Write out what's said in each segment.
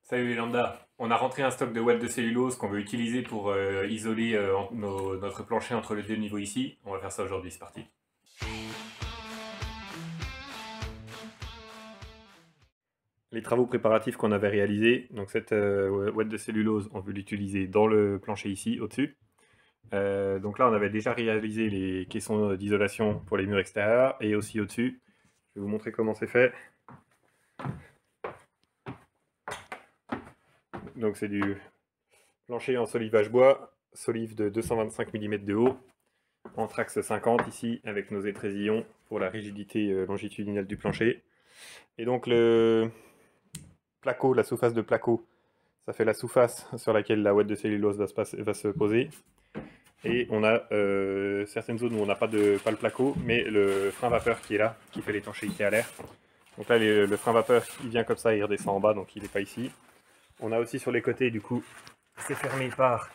Salut les lambda, on a rentré un stock de watts de cellulose qu'on veut utiliser pour isoler notre plancher entre les deux niveaux ici. On va faire ça aujourd'hui, c'est parti. Les travaux préparatifs qu'on avait réalisés, donc cette watt de cellulose, on veut l'utiliser dans le plancher ici, au-dessus. Donc là, on avait déjà réalisé les caissons d'isolation pour les murs extérieurs et aussi au-dessus. Je vais vous montrer comment c'est fait. Donc c'est du plancher en solivage bois, solive de 225 mm de haut, anthrax 50 ici avec nos étrésillons pour la rigidité longitudinale du plancher. Et donc le placo, la sous-face de placo, ça fait la sous-face sur laquelle la ouate de cellulose va se poser. Et on a certaines zones où on n'a pas le placo, mais le frein vapeur qui est là, qui fait l'étanchéité à l'air. Donc là, le frein vapeur, il vient comme ça, il redescend en bas, donc il n'est pas ici. On a aussi sur les côtés, du coup, c'est fermé par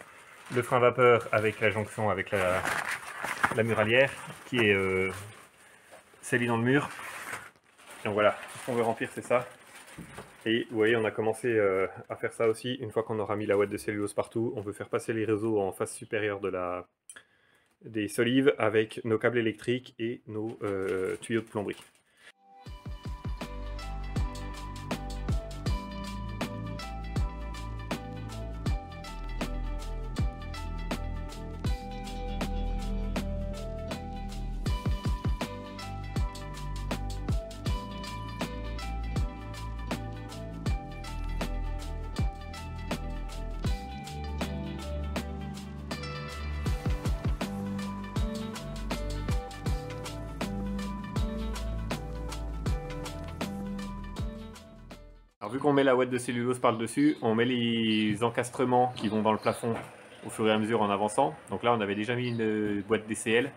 le frein vapeur avec la jonction avec la muralière, qui est scellée dans le mur. Donc voilà, ce qu'on veut remplir, c'est ça. Et vous voyez, on a commencé à faire ça aussi. Une fois qu'on aura mis la ouate de cellulose partout, on veut faire passer les réseaux en face supérieure des solives avec nos câbles électriques et nos tuyaux de plomberie. Alors vu qu'on met la ouate de cellulose par le dessus, on met les encastrements qui vont dans le plafond au fur et à mesure en avançant. Donc là on avait déjà mis une boîte DCL.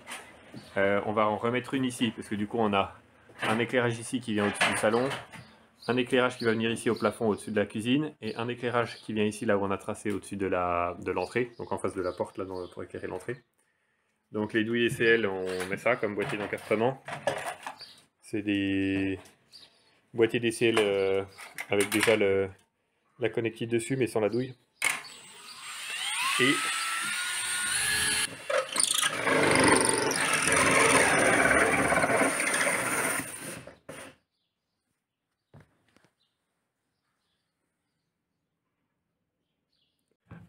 On va en remettre une ici parce que du coup on a un éclairage ici qui vient au-dessus du salon, un éclairage qui va venir ici au plafond au-dessus de la cuisine et un éclairage qui vient ici là où on a tracé au-dessus de l'entrée, donc en face de la porte là pour éclairer l'entrée. Donc les douilles DCL, on met ça comme boîtier d'encastrement. C'est des boîtiers DCL avec déjà la connectique dessus mais sans la douille. Et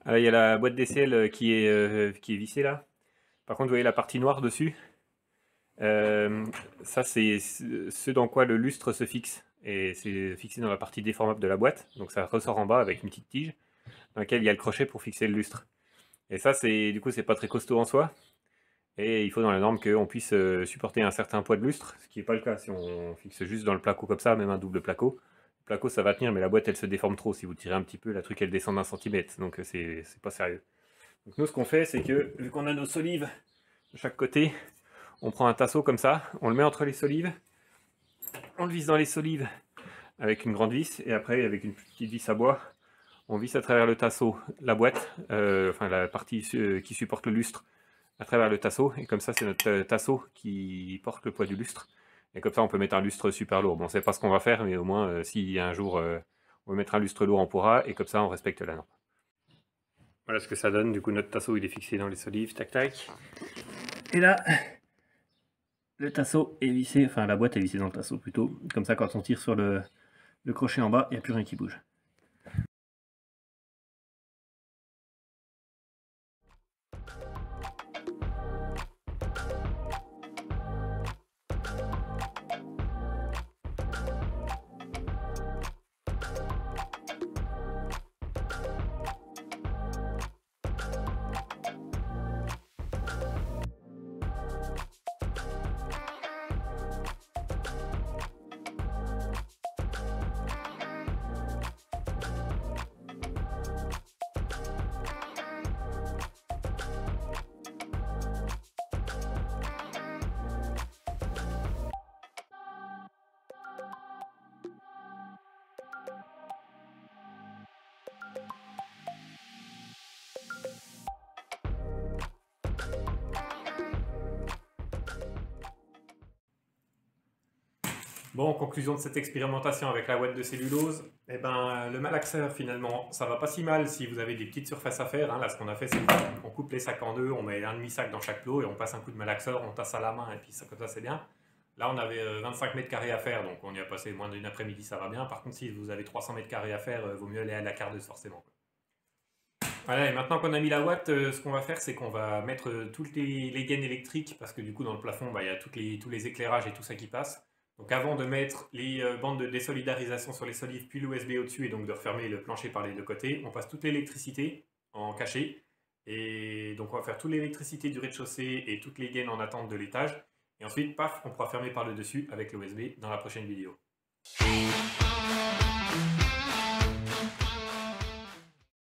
il y a la boîte DCL qui est vissée là. Par contre, vous voyez la partie noire dessus. Ça, c'est ce dans quoi le lustre se fixe. Et c'est fixé dans la partie déformable de la boîte. Donc ça ressort en bas avec une petite tige dans laquelle il y a le crochet pour fixer le lustre. Et ça, du coup, c'est pas très costaud en soi. Et il faut dans la norme qu'on puisse supporter un certain poids de lustre, ce qui n'est pas le cas si on fixe juste dans le placo comme ça, même un double placo. Le placo, ça va tenir, mais la boîte, elle se déforme trop. Si vous tirez un petit peu, la truc, elle descend d'un centimètre. Donc c'est pas sérieux. Donc nous, ce qu'on fait, c'est que, vu qu'on a nos solives de chaque côté, on prend un tasseau comme ça, on le met entre les solives, on le visse dans les solives avec une grande vis, et après, avec une petite vis à bois, on visse à travers le tasseau la boîte, enfin la partie qui supporte le lustre, à travers le tasseau, et comme ça, c'est notre tasseau qui porte le poids du lustre. Et comme ça, on peut mettre un lustre super lourd. Bon, on ne sait pas ce qu'on va faire, mais au moins, si un jour on veut mettre un lustre lourd, on pourra, et comme ça, on respecte la norme. Voilà ce que ça donne. Du coup, notre tasseau, il est fixé dans les solives, tac tac. Et là, le tasseau est vissé, enfin la boîte est vissée dans le tasseau plutôt. Comme ça, quand on tire sur le crochet en bas, il n'y a plus rien qui bouge. Bon, en conclusion de cette expérimentation avec la ouate de cellulose, eh ben, le malaxeur finalement, ça va pas si mal si vous avez des petites surfaces à faire, hein. Là, ce qu'on a fait, c'est qu'on coupe les sacs en deux, on met un demi-sac dans chaque plot et on passe un coup de malaxeur, on tasse à la main et puis ça, comme ça, c'est bien. Là, on avait 25 mètres carrés à faire, donc on y a passé moins d'une après-midi, ça va bien. Par contre, si vous avez 300 mètres carrés à faire, vaut mieux aller à la cardeuse forcément, quoi. Voilà, et maintenant qu'on a mis la ouate, ce qu'on va faire, c'est qu'on va mettre toutes les gaines électriques, parce que du coup, dans le plafond, bah, il y a tous les éclairages et tout ça qui passe. Donc avant de mettre les bandes de désolidarisation sur les solives, puis l'USB au-dessus, et donc de refermer le plancher par les deux côtés, on passe toute l'électricité en cachet. Et donc on va faire toute l'électricité du rez-de-chaussée et toutes les gaines en attente de l'étage. Et ensuite, paf, on pourra fermer par le dessus avec l'USB dans la prochaine vidéo.